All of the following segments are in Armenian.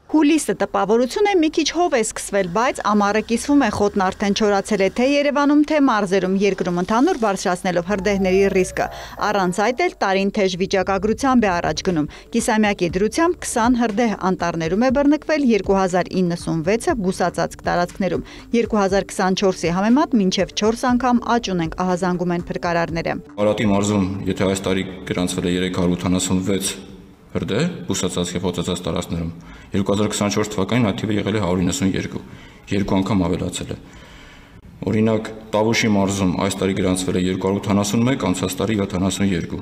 Հուլիսը տպավորություն է, մի քիչ հով է սկսվել, բայց ամառը կիսվում է, խոտն արդեն չորացել է թե Երևանում, թե մարզերում, երկրում ընդհանուր բարձրացնելով հրդեհների ռիսկը։ Առանց այդ էլ տարին թեժ վիճակագրությամբ է առաջ գնում։ Կիսամյակի դրությամբ 20 հրդեհ անտառներում է բռնկվել, 2096-ը բուսածածկ տարածքներում։ 2024-ի համեմատ մինչև 4 անգամ աճ ունենք, ահազանգում են փրկարարները։ Արարատի մարզում, եթե այս տարի գրանցվել է 386 հրդեհ բուսածածկ եւ հոցածածկ տարածքներում, 2024 թվականին այդ թիվը եղել է 192, երկու անգամ ավելացել է։ Օրինակ, Տավուշի մարզում այս տարի գրանցվել է 281, անցած տարի 72,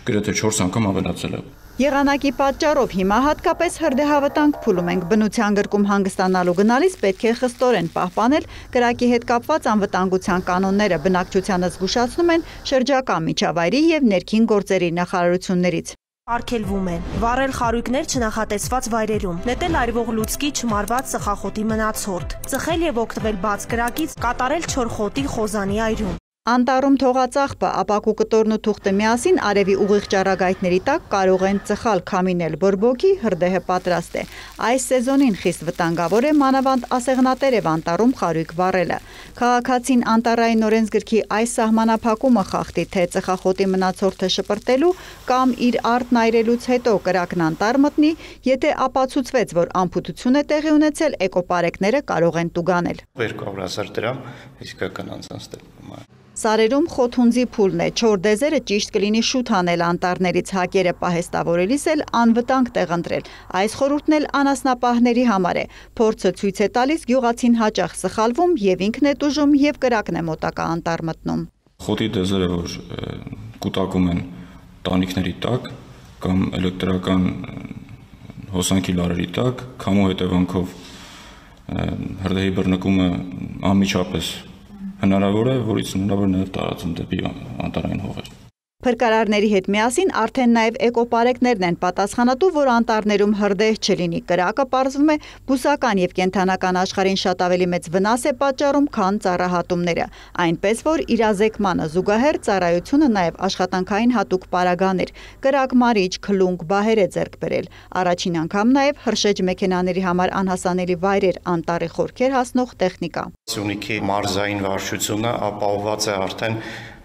գրեթե 4 անգամ ավելացել է։ Եղանակի պատճառով հիմա հատկապես հրդեհավտանգ փուլում ենք, բնության գրկում հանգստանալու գնալիս պետք է խստորեն պահպանել կրակի հետ կապված անվտանգության կանոնները, բնակչությանը զգուշացնում են շրջակա միջավայրի եւ ներքին գործերի նախարարություններից։ Արգելվում են վառել խարույկներ չնախատեսված վայրերում, նետել այրվող լուցկի չմարված ծխախոտի մնացորդ, ծխել եւ օգտվել բաց կրակից, կատարել չորխոտի խոզանի այրում։ Անտառում թողածաղբը, ապակու կտորն ու թուղթը միասին արևի ուղիղ ճառագայթների տակ կարող են ծխալ, քամինել բորբոքի, հրդեհը պատրաստ է։ Այս սեզոնին խիստ վտանգավոր է մանավանդ ասեղնատերև անտառում խարույկ վառելը։ Քաղաքացին անտառային օրենսգրքի այս սահմանափակումը խախտի, թե ծխախոտի մնացորդը շպրտելու կամ իր արտն այրելուց հետո կրակն անտառ մտնի, եթե ապացուցվեց, որ անփութություն է տեղի ունեցել, էկոպարեկները կարող են տուգանել։ 200,000 դրամ իսկական անձանց դեպքում։ Սարերում խոթունձի փուլն է, չոր դեզերը ճիշտ կլինի շուտ հանել անտառներից, հակերը պահեստավորելիս էլ անվտանգ տեղ ընտրել։ Այս խորհուրդն էլ անասնապահների համար է։ Փորձը ցույց է տալիս գյուղացին հաճախ սխալվում եւ ինքն է տուժում եւ կրակն է մոտակա անտառ մտնում։ Խոտի դեզերը, որ կուտակում են տանիքների տակ կամ էլեկտրական հոսանքի լարերի տակ, քամու հետևանքով հրդեհի բռնկումը անմիջապես հնարավոր է, որից հնարավոր է նաև տարածում դեպի անտառային հողեր։ Փրկարարների հետ միասին արդեն նաև էկոպարեկներն են պատասխանատու, որ անտառներում հրդեհ չլինի։ Կրակը պարզվում է բուսական եւ կենդանական աշխարհին շատ ավելի մեծ վնաս է պատճառում, քան ծառահատումները։ Այնպես որ իրազեկմանը զուգահեռ ծառայությունը նաև աշխատանքային հատուկ պարագաներ, կրակմարիչ, քլունգ, բահեր է ձեռք բերել։ Առաջին անգամ նաև հրշեջ մեքենաների համար անհասանելի վայրեր, անտառի խորքեր հասնող տեխնիկա։ Սյունիքի մարզային վարչությունը ապահովված է արդեն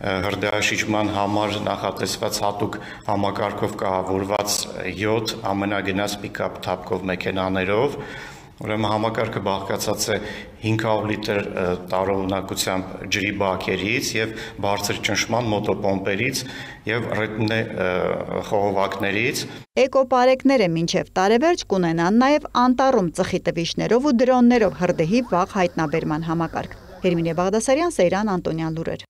հրդեհաշիջման համար նախատեսված հատուկ համակարգով կահավորված 7 ամենագնաց պիկապ թափքով մեքենաներով, ուրեմն համակարգը բաղկացած է 500 լիտր տարողունակությամբ ջրի բակերից եւ բարձր ճնշման մոտոպոմպերից եւ ռետնե խողովակներից։ Էկոպարեկները մինչև տարեվերջ կունենան նաև անտառում ծխի տվիչներով ու դրոններով հրդեհի վաղ հայտնաբերման համակարգ։ Հերմինե Բաղդասարյան, Սեյրան Անտոնյան լուրեր։